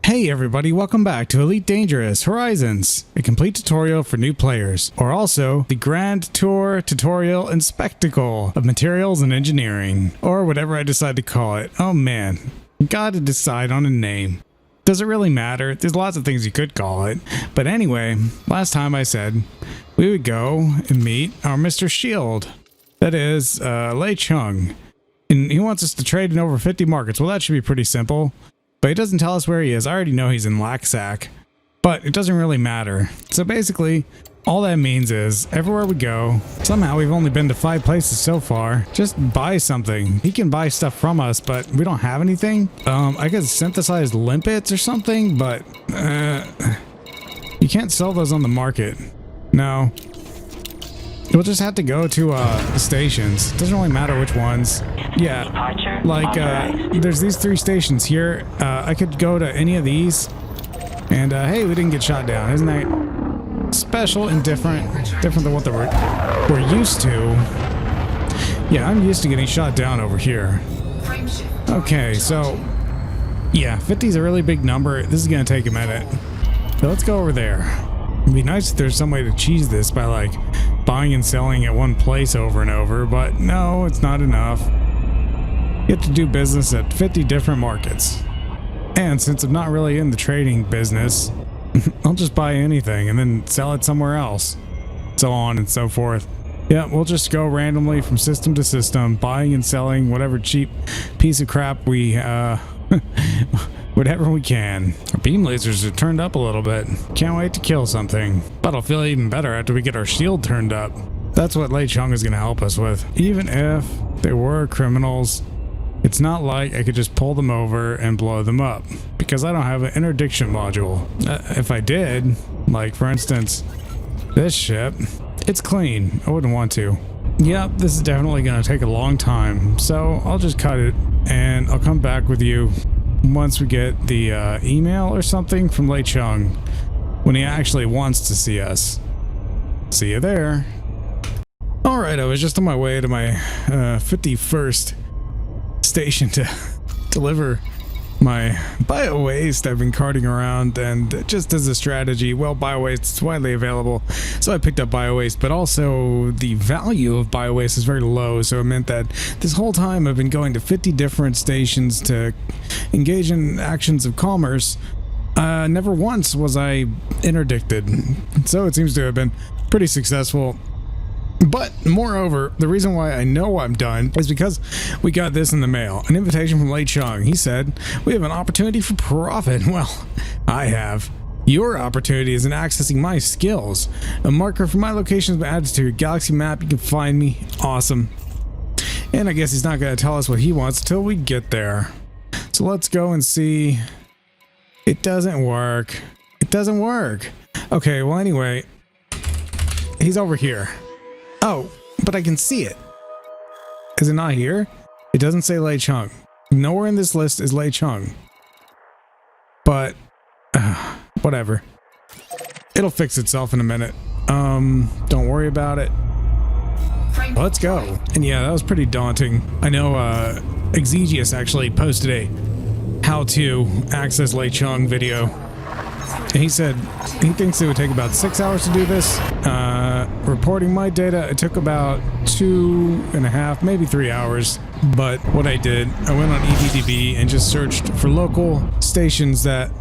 Hey everybody, welcome back to Elite Dangerous Horizons, a complete tutorial for new players, or also the grand tour, tutorial, and spectacle of materials and engineering, or whatever I decide to call it. Oh man, gotta decide on a name. Does it really matter? There's lots of things you could call it. But anyway, last time I said we would go and meet our Mr. Shield. That is, Lei Cheung. And he wants us to trade in over 50 markets. Well, that should be pretty simple. But he doesn't tell us where he is. I already know he's in Laxac, but it doesn't really matter. So basically, all that means is everywhere we go, somehow we've only been to 5 places so far. Just buy something. He can buy stuff from us, but we don't have anything. I could synthesize limpets or something, but you can't sell those on the market. No. We'll just have to go to the stations. Doesn't really matter which ones. Yeah, like there's these 3 stations here. I could go to any of these, and hey, we didn't get shot down. Isn't that special and different than what we're used to? Yeah, I'm used to getting shot down over here. Okay, so yeah, 50 is a really big number. This is gonna take a minute. So let's go over there. It'd be nice if there's some way to cheese this by like buying and selling at one place over and over, but no, it's not enough. You have to do business at 50 different markets. And since I'm not really in the trading business, I'll just buy anything and then sell it somewhere else. So on and so forth. Yeah, we'll just go randomly from system to system, buying and selling whatever cheap piece of crap we, whatever we can. Our beam lasers are turned up a little bit. Can't wait to kill something. But I'll feel even better after we get our shield turned up. That's what Lei Cheung is going to help us with. Even if they were criminals, it's not like I could just pull them over and blow them up, because I don't have an interdiction module. If I did, like for instance, this ship, it's clean. I wouldn't want to. Yep, this is definitely going to take a long time, so I'll just cut it and I'll come back with you once we get the email or something from Lei Cheung when he actually wants to see us. See you there. Alright, I was just on my way to my 51st station to deliver my bio waste I've been carting around, and just as a strategy, well, bio waste is widely available, so I picked up bio waste, but also the value of bio waste is very low, so it meant that this whole time I've been going to 50 different stations to engage in actions of commerce. Never once was I interdicted, so it seems to have been pretty successful. But moreover, the reason why I know I'm done is because we got this in the mail, an invitation from Lei Cheung. He said, we have an opportunity for profit. Well, I have. Your opportunity is in accessing my skills. A marker for my location has been added to your galaxy map. You can find me. Awesome. And I guess he's not going to tell us what he wants until we get there. So let's go and see. It doesn't work. It doesn't work. Okay, well anyway, he's over here. Oh, but I can see it. Is it not here? It doesn't say Lei Cheung. Nowhere in this list is Lei Cheung. But, whatever. It'll fix itself in a minute. Don't worry about it. Let's go. And yeah, that was pretty daunting. I know, Exegius actually posted a how to access Lei Cheung video. And he said he thinks it would take about 6 hours to do this. Reporting my data, it took about 2.5, maybe 3 hours. But what I did, I went on EDDB and just searched for local stations that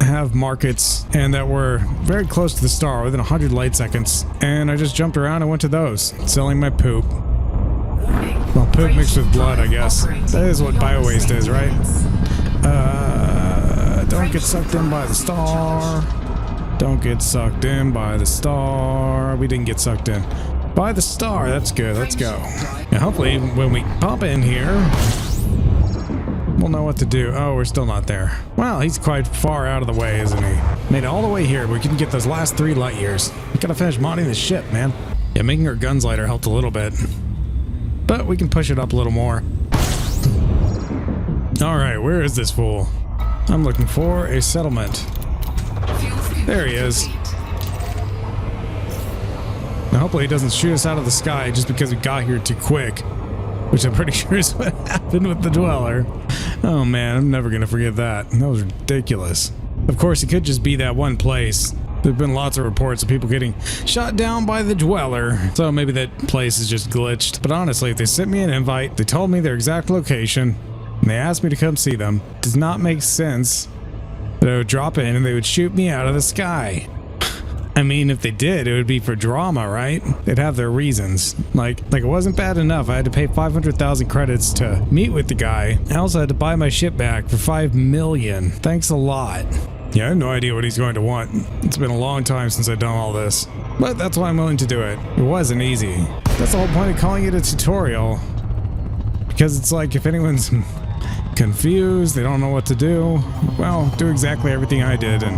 have markets and that were very close to the star, within 100 light seconds. And I just jumped around and went to those, selling my poop. Well, poop mixed with blood, I guess. That is what bio-waste is, right? Don't get sucked in by the star. Don't get sucked in by the star. We didn't get sucked in by the star. That's good. Let's go. And hopefully when we pop in here, we'll know what to do. Oh, we're still not there. Well, he's quite far out of the way, isn't he? Made it all the way here. We can get those last 3 light years. We gotta finish modding this ship, man. Yeah, making our guns lighter helped a little bit, but we can push it up a little more. Alright, where is this fool? I'm looking for a settlement. There he is. Now hopefully he doesn't shoot us out of the sky just because we got here too quick, which I'm pretty sure is what happened with the Dweller. Oh man, I'm never gonna forget that. That was ridiculous. Of course, it could just be that one place. There have been lots of reports of people getting shot down by the Dweller, so maybe that place is just glitched. But honestly, if they sent me an invite, they told me their exact location, and they asked me to come see them, it does not make sense that I would drop in and they would shoot me out of the sky. I mean, if they did, it would be for drama, right? They'd have their reasons. Like it wasn't bad enough. I had to pay 500,000 credits to meet with the guy. I also had to buy my ship back for 5 million. Thanks a lot. Yeah, I have no idea what he's going to want. It's been a long time since I've done all this. But that's why I'm willing to do it. It wasn't easy. That's the whole point of calling it a tutorial. Because it's like if anyone's confused, they don't know what to do, well, do exactly everything I did and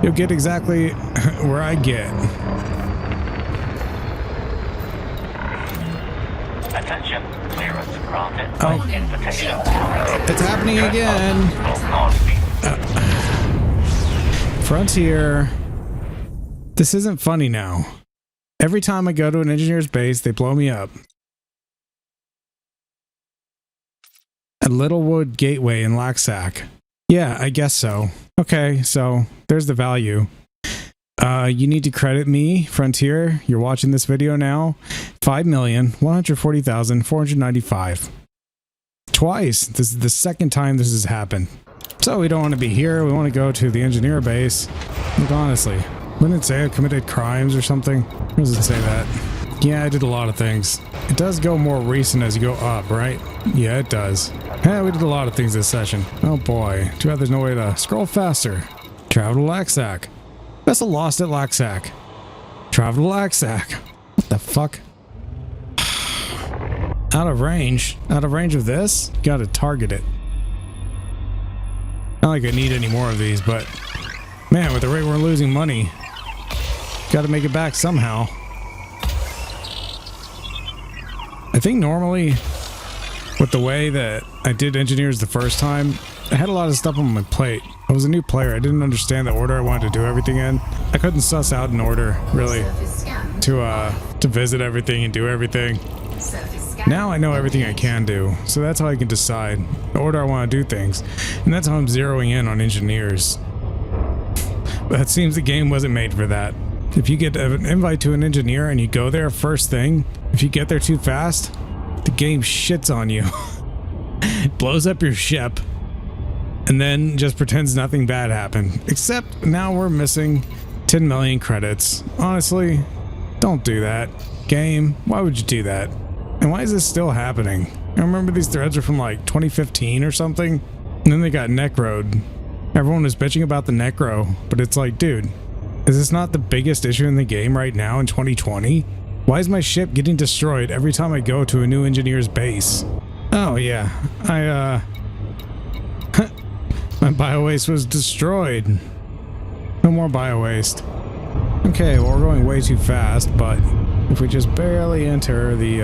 you'll get exactly where I get. Attention, clearance granted. Oh, Invitation. it's happening again. Frontier. This isn't funny now. Every time I go to an engineer's base, they blow me up. At Littlewood Gateway in Laxac. Yeah, I guess so. Okay, so there's the value. You need to credit me, Frontier. You're watching this video now. 5,140,495. Twice. This is the second time this has happened. So we don't want to be here. We want to go to the engineer base. Look, honestly, wouldn't it say I committed crimes or something? Where does it say that? Yeah, I did a lot of things. It does go more recent as you go up, right? Yeah, it does. Yeah, we did a lot of things this session. Oh boy. Too bad there's no way to scroll faster. Travel to Laxac. Vessel lost at Laxac. Travel to Laxac. What the fuck? Out of range? Out of range of this? Gotta target it. Not like I need any more of these, but man, with the rate we're losing money, gotta make it back somehow. I think normally, with the way that I did engineers the first time, I had a lot of stuff on my plate. I was a new player. I didn't understand the order I wanted to do everything in. I couldn't suss out an order, really, to visit everything and do everything. Now I know everything I can do, so that's how I can decide the order I want to do things. And that's how I'm zeroing in on engineers. But it seems the game wasn't made for that. If you get an invite to an engineer and you go there first thing, if you get there too fast, the game shits on you. It blows up your ship and then just pretends nothing bad happened. Except now we're missing 10 million credits. Honestly, don't do that. Game, why would you do that? And why is this still happening? I remember these threads are from like 2015 or something. And then they got necroed. Everyone was bitching about the necro, but it's like, dude, is this not the biggest issue in the game right now in 2020? Why is my ship getting destroyed every time I go to a new engineer's base? Oh yeah, my biowaste was destroyed. No more biowaste. Okay, well we're going way too fast, but if we just barely enter the,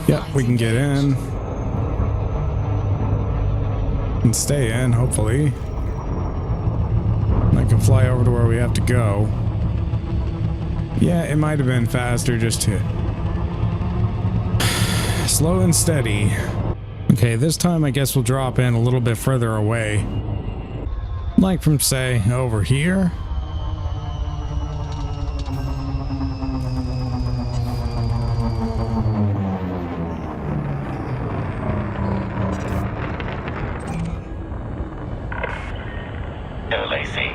yep, we can get in. And stay in, hopefully. I can fly over to where we have to go. Yeah, it might have been faster just to... slow and steady. Okay, this time I guess we'll drop in a little bit further away. Like from, say, over here.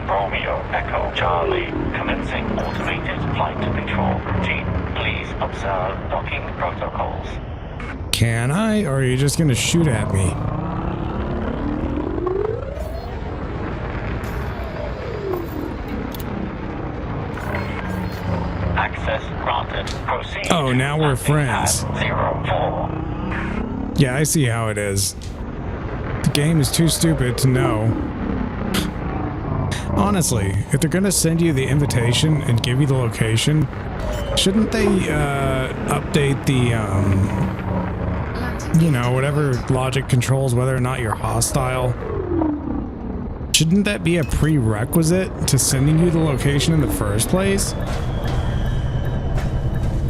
Romeo, Echo, Charlie, commencing automated flight control routine. Please observe docking protocols. Can I? Or are you just gonna shoot at me? Access granted. Proceed. Oh, now we're friends. 04. Yeah, I see how it is. The game is too stupid to know. Honestly, if they're gonna send you the invitation and give you the location, shouldn't they update the, you know, whatever logic controls whether or not you're hostile? Shouldn't that be a prerequisite to sending you the location in the first place?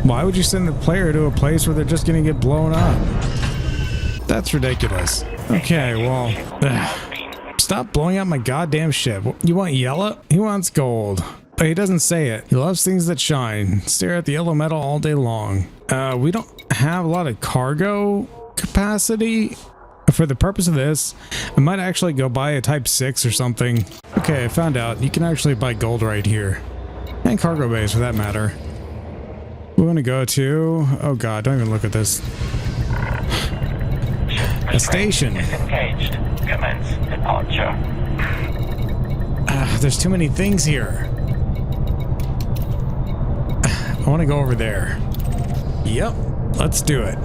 Why would you send the player to a place where they're just gonna get blown up? That's ridiculous. Okay, well, Stop blowing up my goddamn ship. You want yellow? He wants gold. But he doesn't say it. He loves things that shine. Stare at the yellow metal all day long. We don't have a lot of cargo capacity. For the purpose of this, I might actually go buy a type 6 or something. Okay, I found out you can actually buy gold right here. And cargo bays for that matter. We want to go to... Oh god, don't even look at this. A station. Disengaged. Commence departure. There's too many things here. I want to go over there. Yep, let's do it.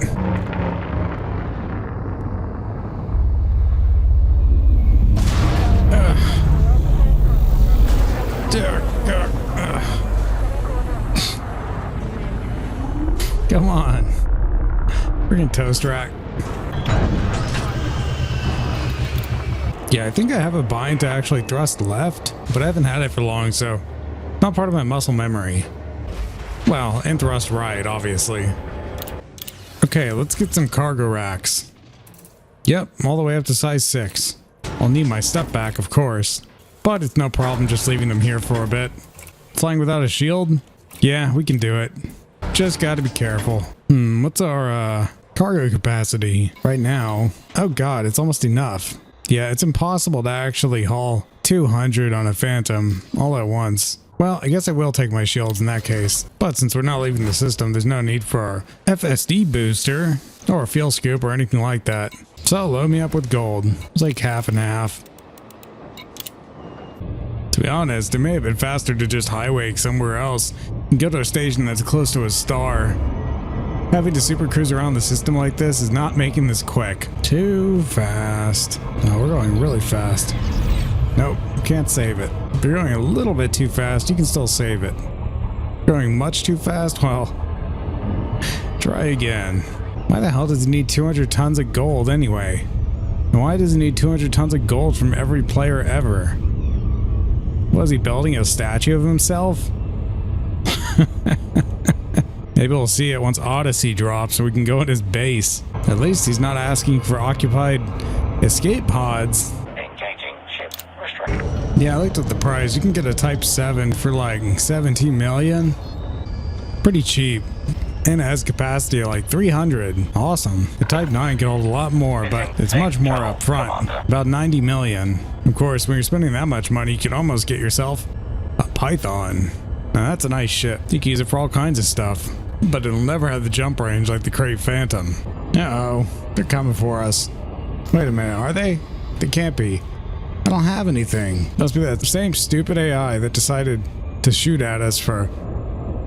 Come on. Freaking toast rack. Yeah, I think I have a bind to actually thrust left, but I haven't had it for long, so not part of my muscle memory. Well, and thrust right, obviously. Okay, let's get some cargo racks. Yep, all the way up to size 6. I'll need my stuff back, of course, but it's no problem just leaving them here for a bit. Flying without a shield? Yeah, we can do it. Just gotta be careful. What's our cargo capacity right now? Oh god, it's almost enough. Yeah, it's impossible to actually haul 200 on a Phantom all at once. Well, I guess I will take my shields in that case. But since we're not leaving the system, there's no need for our FSD booster or a fuel scoop or anything like that. So load me up with gold. It's like half and half. To be honest, it may have been faster to just highway somewhere else and go to a station that's close to a star. Having to super cruise around the system like this is not making this quick. Too fast. No, we're going really fast. Nope, you can't save it. If you're going a little bit too fast, you can still save it. Going much too fast? Well, try again. Why the hell does he need 200 tons of gold anyway? And why does he need 200 tons of gold from every player ever? Was he building a statue of himself? Maybe we'll see it once Odyssey drops so we can go at his base. At least he's not asking for occupied escape pods. Engaging ship restricted. Yeah, I looked at the price. You can get a Type 7 for like 17 million. Pretty cheap. And it has capacity of like 300. Awesome. The Type 9 can hold a lot more, but it's much more up front. About 90 million. Of course, when you're spending that much money, you can almost get yourself a Python. Now that's a nice ship. You can use it for all kinds of stuff. But it'll never have the jump range like the Crate Phantom. Uh-oh. They're coming for us. Wait a minute, are they? They can't be. I don't have anything. Must be that same stupid AI that decided to shoot at us for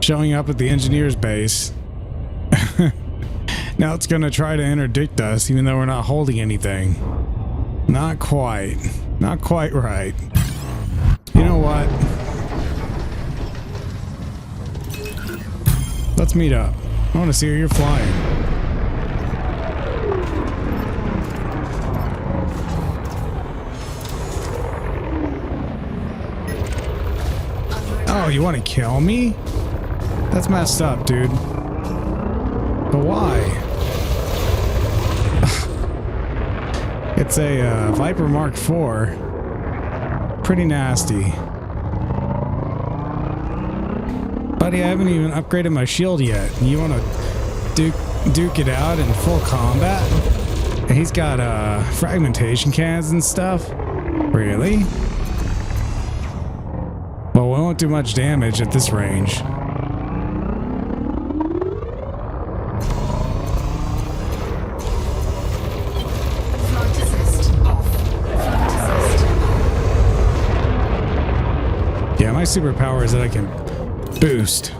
showing up at the engineer's base. Now it's gonna try to interdict us even though we're not holding anything. Not quite. Not quite right. You know what? Let's meet up. I want to see where you're flying. Oh, you want to kill me? That's messed up, dude. But why? It's a Viper Mark IV. Pretty nasty. Buddy, I haven't even upgraded my shield yet. You want to duke it out in full combat? And he's got fragmentation cannons and stuff. Really? Well, we won't do much damage at this range. Flight assist off. Flight assist. Yeah, my superpower is that I can boost.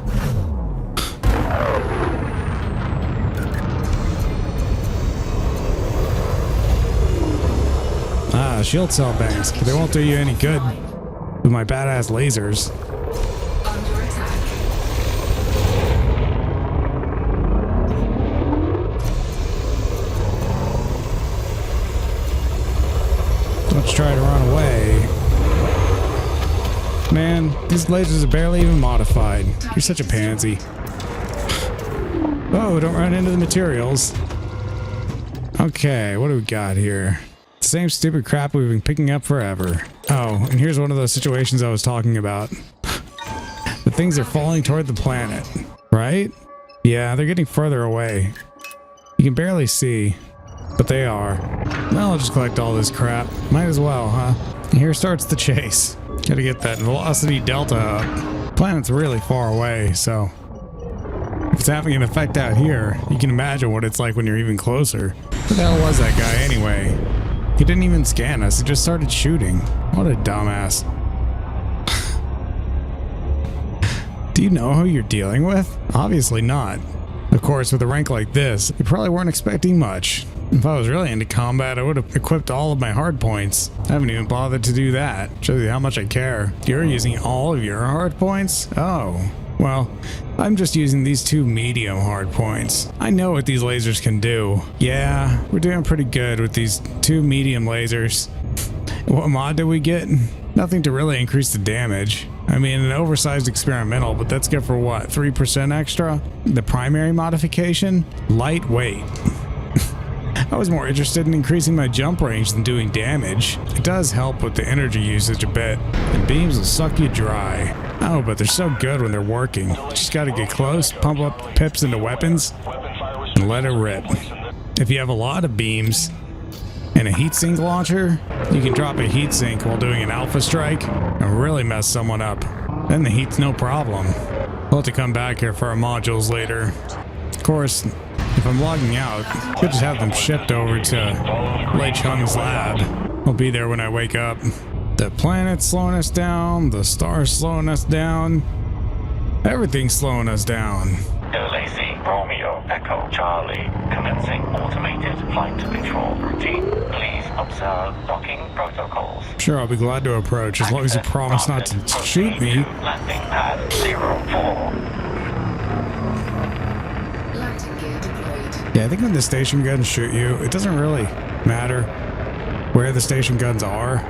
Shield cell banks, but they won't do you any good with my badass lasers. Under attack. Let's try to run away. Man, these lasers are barely even modified. You're such a pansy. Oh, don't run into the materials. Okay, what do we got here? same stupid crap we've been picking up forever. Oh, and here's one of those situations I was talking about. The things are falling toward the planet, right? Yeah, they're getting further away. You can barely see, but they are. Well, I'll just collect all this crap. Might as well, huh? And here starts the chase. Gotta get that velocity delta up. Planet's really far away, so if it's having an effect out here, you can imagine what it's like when you're even closer. Who the hell was that guy anyway? He didn't even scan us, he just started shooting. What a dumbass. Do you know who you're dealing with? Obviously not. Of course, with a rank like this, you probably weren't expecting much. If I was really into combat, I would have equipped all of my hard points. I haven't even bothered to do that. Shows you how much I care. You're using all of your hard points? Oh. Well, I'm just using these 2 medium hard points. I know what these lasers can do. Yeah, we're doing pretty good with these 2 medium lasers. What mod did we get? Nothing to really increase the damage. I mean, an oversized experimental, but that's good for what, 3% extra? The primary modification? Lightweight. I was more interested in increasing my jump range than doing damage. It does help with the energy usage a bit, and beams will suck you dry. Oh, but they're so good when they're working. Just gotta get close, pump up the pips into weapons, and let it rip. If you have a lot of beams and a heatsink launcher, you can drop a heatsink while doing an alpha strike and really mess someone up. Then the heat's no problem. We'll have to come back here for our modules later. Of course, if I'm logging out, could just have them shipped over to Lei Cheung's lab. I'll be there when I wake up. The planet's slowing us down, the star's slowing us down, everything's slowing us down. Lacy, Romeo, Echo, Charlie, commencing automated flight control routine. Please observe docking protocols. Sure, I'll be glad to approach, as long as you promise not to shoot me. Landing pad 04. Landing gear deployed. Yeah, I think when the station guns shoot you, it doesn't really matter where the station guns are.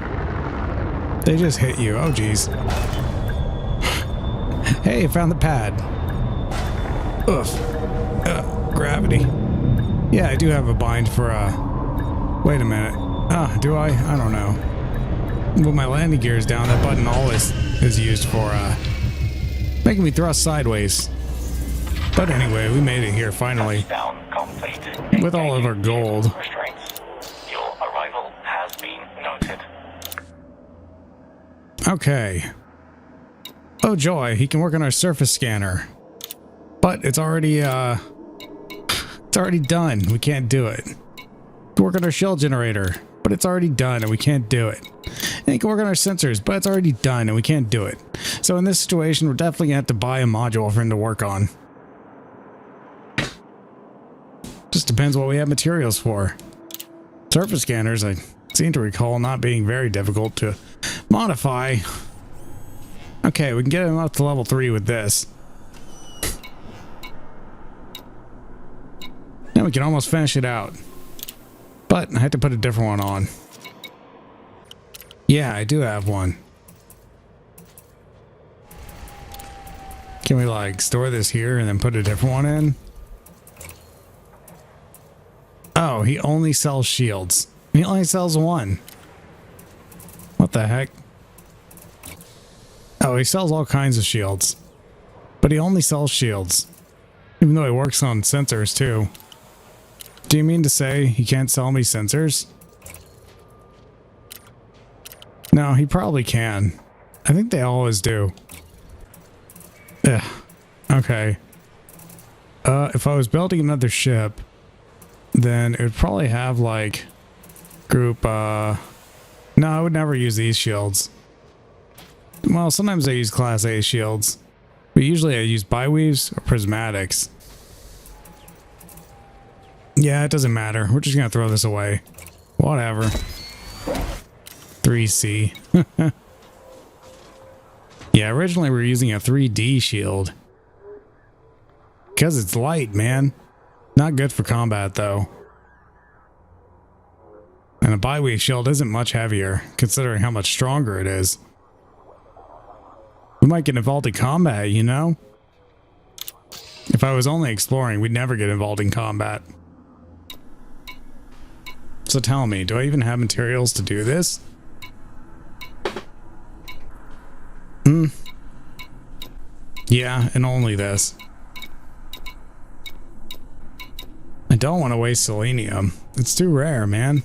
They just hit you. Oh, geez. Hey, I found the pad. Ugh. Gravity. Yeah, I do have a bind for, wait a minute. Do I? I don't know. When my landing gear is down, that button always is used for, making me thrust sideways. But anyway, we made it here finally. Down complete. With all of our gold. Restraints. Your arrival has been noted. Okay. Oh joy, he can work on our surface scanner. But it's already done. We can't do it. He can work on our shell generator, but it's already done and we can't do it. And he can work on our sensors, but it's already done and we can't do it. So in this situation, we're definitely gonna have to buy a module for him to work on. Just depends what we have materials for. Surface scanners, I seem to recall not being very difficult to modify. Okay, we can get him up to level 3 with this. Now we can almost finish it out. But I had to put a different one on. Yeah, I do have one. Can we like store this here and then put a different one in? Oh, he only sells shields. He only sells one. What the heck? Oh, he sells all kinds of shields. But he only sells shields. Even though he works on sensors too. Do you mean to say he can't sell me sensors? No, he probably can. I think they always do. Ugh. Okay. If I was building another ship, then it would probably have like group, no, I would never use these shields. Well, sometimes I use Class A shields, but usually I use biweaves or prismatics. Yeah, it doesn't matter. We're just gonna throw this away. Whatever. 3C. Yeah, originally we were using a 3D shield. Because it's light, man. Not good for combat, though. And a biweave shield isn't much heavier, considering how much stronger it is. We might get involved in combat, you know? If I was only exploring, we'd never get involved in combat. So tell me, do I even have materials to do this? Yeah, and only this. I don't want to waste selenium. It's too rare, man.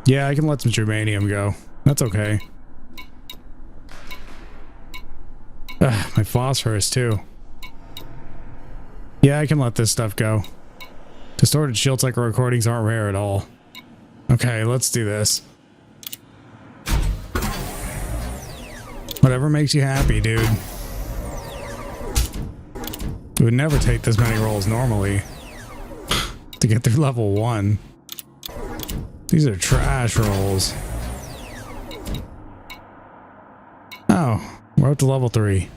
Yeah, I can let some germanium go. That's okay. Ugh, my phosphorus too. Yeah, I can let this stuff go. Distorted shield cycle recordings aren't rare at all. Okay, let's do this. Whatever makes you happy, dude. It would never take this many rolls normally to get through level 1. These are trash rolls. Oh, we're up to level 3.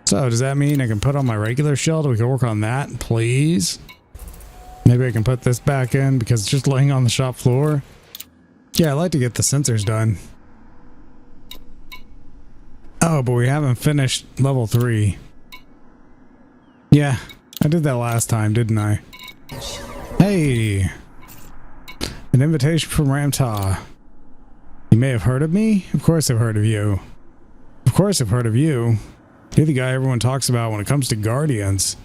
So, does that mean I can put on my regular shield? We can work on that, please. Maybe I can put this back in because it's just laying on the shop floor. Yeah, I'd like to get the sensors done. Oh, but we haven't finished level 3. Yeah, I did that last time, didn't I? Hey! An invitation from Ramta. You may have heard of me? Of course I've heard of you. Of course I've heard of you. You're the guy everyone talks about when it comes to Guardians.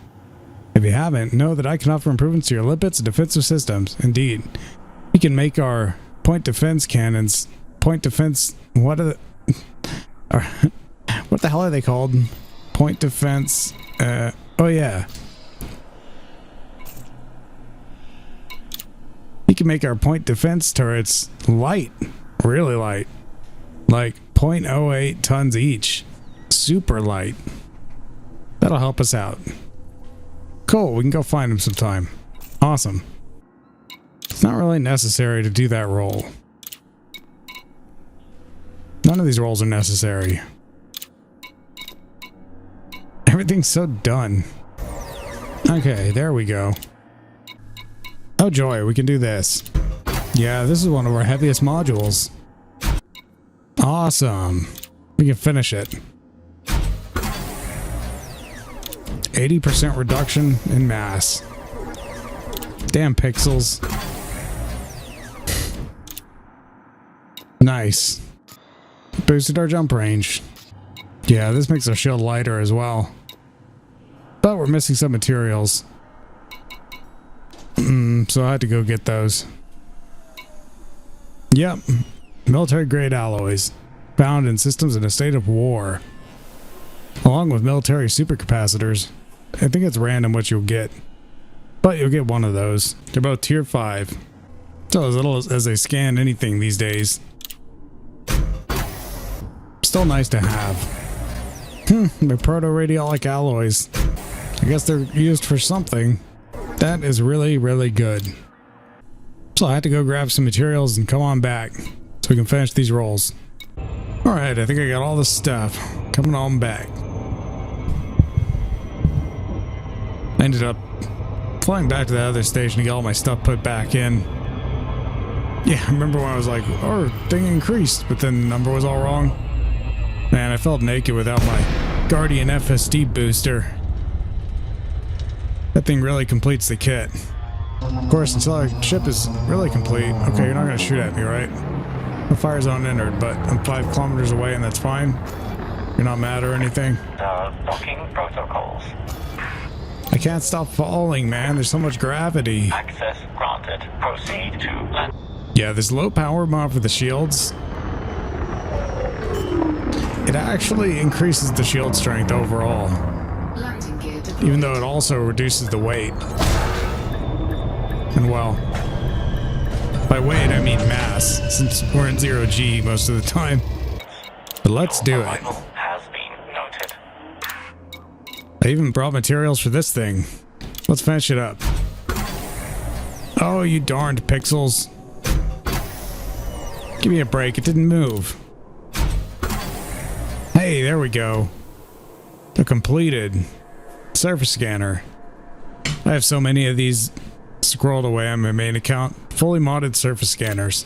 If you haven't, know that I can offer improvements to your lipids and defensive systems. Indeed. We can make our point defense cannons. Point defense... What are the... what the hell are they called? Point defense... oh yeah. We can make our point defense turrets light. Really light. Like 0.08 tons each. Super light. That'll help us out. Cool, we can go find him sometime. Awesome. It's not really necessary to do that roll. None of these rolls are necessary. Everything's so done. Okay, there we go. Oh joy, we can do this. Yeah, this is one of our heaviest modules. Awesome. We can finish it. 80% reduction in mass. Damn pixels. Nice. Boosted our jump range. Yeah, this makes our shield lighter as well. But we're missing some materials. So I had to go get those. Yep. Military grade alloys. Found in systems in a state of war. Along with military supercapacitors. I think it's random what you'll get. But you'll get one of those. They're both tier 5. So as little as they scan anything these days. Still nice to have. They're proto-radiolic alloys. I guess they're used for something. That is really, really good. So I had to go grab some materials and come on back so we can finish these rolls. Alright, I think I got all the stuff. Coming on back. I ended up flying back to the other station to get all my stuff put back in. Yeah, I remember when I was like, oh, thing increased, but then the number was all wrong. Man, I felt naked without my Guardian FSD booster. That thing really completes the kit. Of course, until our ship is really complete. Okay, you're not going to shoot at me, right? The fire zone entered, but I'm 5 kilometers away and that's fine. You're not mad or anything. Docking protocols. I can't stop falling, man. There's so much gravity. Access granted. Proceed to land. Yeah, this low power mod for the shields. It actually increases the shield strength overall. Landing gear deployed. Even though it also reduces the weight. And well, by weight I mean mass, since we're in 0G most of the time. But let's do it. Arrival has been noted. I even brought materials for this thing. Let's finish it up. Oh, you darned pixels. Give me a break, it didn't move. Hey, there we go. A completed surface scanner. I have so many of these scrolled away on my main account. Fully modded surface scanners.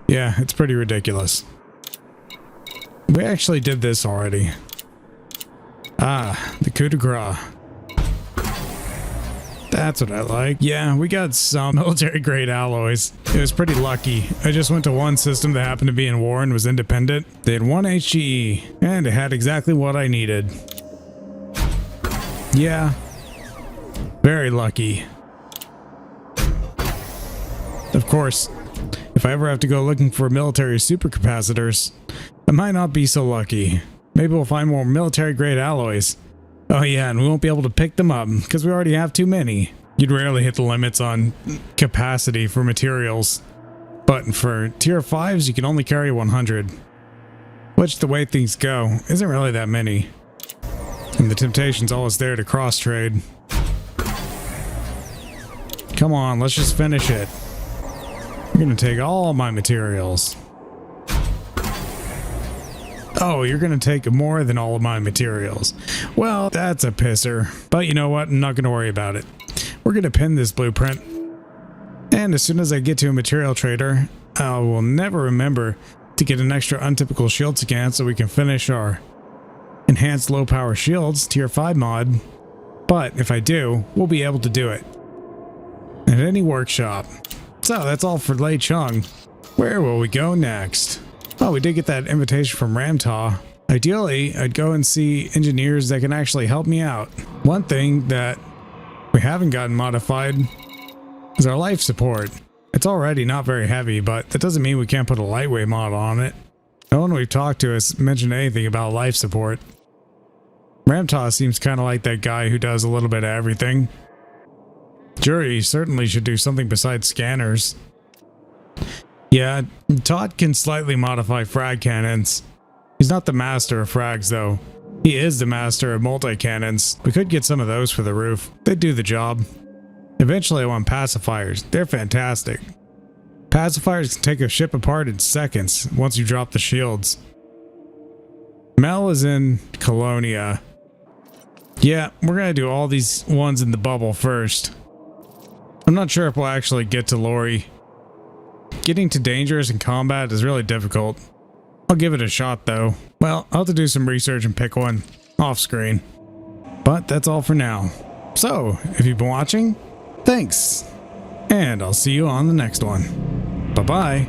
Yeah, it's pretty ridiculous. We actually did this already. Ah, the coup de grace. That's what I like. Yeah, we got some military grade alloys. It was pretty lucky. I just went to one system that happened to be in war and was independent. They had 1 HGE, and it had exactly what I needed. Yeah. Very lucky. Of course, if I ever have to go looking for military supercapacitors, I might not be so lucky. Maybe we'll find more military grade alloys. Oh yeah, and we won't be able to pick them up because we already have too many. You'd rarely hit the limits on capacity for materials. But for tier 5s, you can only carry 100. Which, the way things go, isn't really that many. And the temptation's always there to cross-trade. Come on, let's just finish it. You're gonna take all my materials. Oh, you're gonna take more than all of my materials. Well, that's a pisser. But you know what? I'm not gonna worry about it. We're gonna pin this blueprint. And as soon as I get to a material trader, I will never remember to get an extra untypical shield scan so we can finish our enhanced low power shields tier 5 mod. But if I do, we'll be able to do it at any workshop. So that's all for Lei Cheung. Where will we go next? Oh, we did get that invitation from Ramtaw. Ideally, I'd go and see engineers that can actually help me out. One thing that we haven't gotten modified is our life support. It's already not very heavy, but that doesn't mean we can't put a lightweight mod on it. No one we've talked to has mentioned anything about life support. Ramtaw seems kind of like that guy who does a little bit of everything. Jury certainly should do something besides scanners. Yeah, Todd can slightly modify frag cannons. He's not the master of frags though. He is the master of multi-cannons. We could get some of those for the roof. They'd do the job. Eventually I want pacifiers. They're fantastic. Pacifiers can take a ship apart in seconds once you drop the shields. Mel is in Colonia. Yeah, we're gonna do all these ones in the bubble first. I'm not sure if we'll actually get to Lori. Getting to dangerous in combat is really difficult. I'll give it a shot though. Well, I'll have to do some research and pick one off screen. But that's all for now. So, if you've been watching, thanks. And I'll see you on the next one. Bye-bye.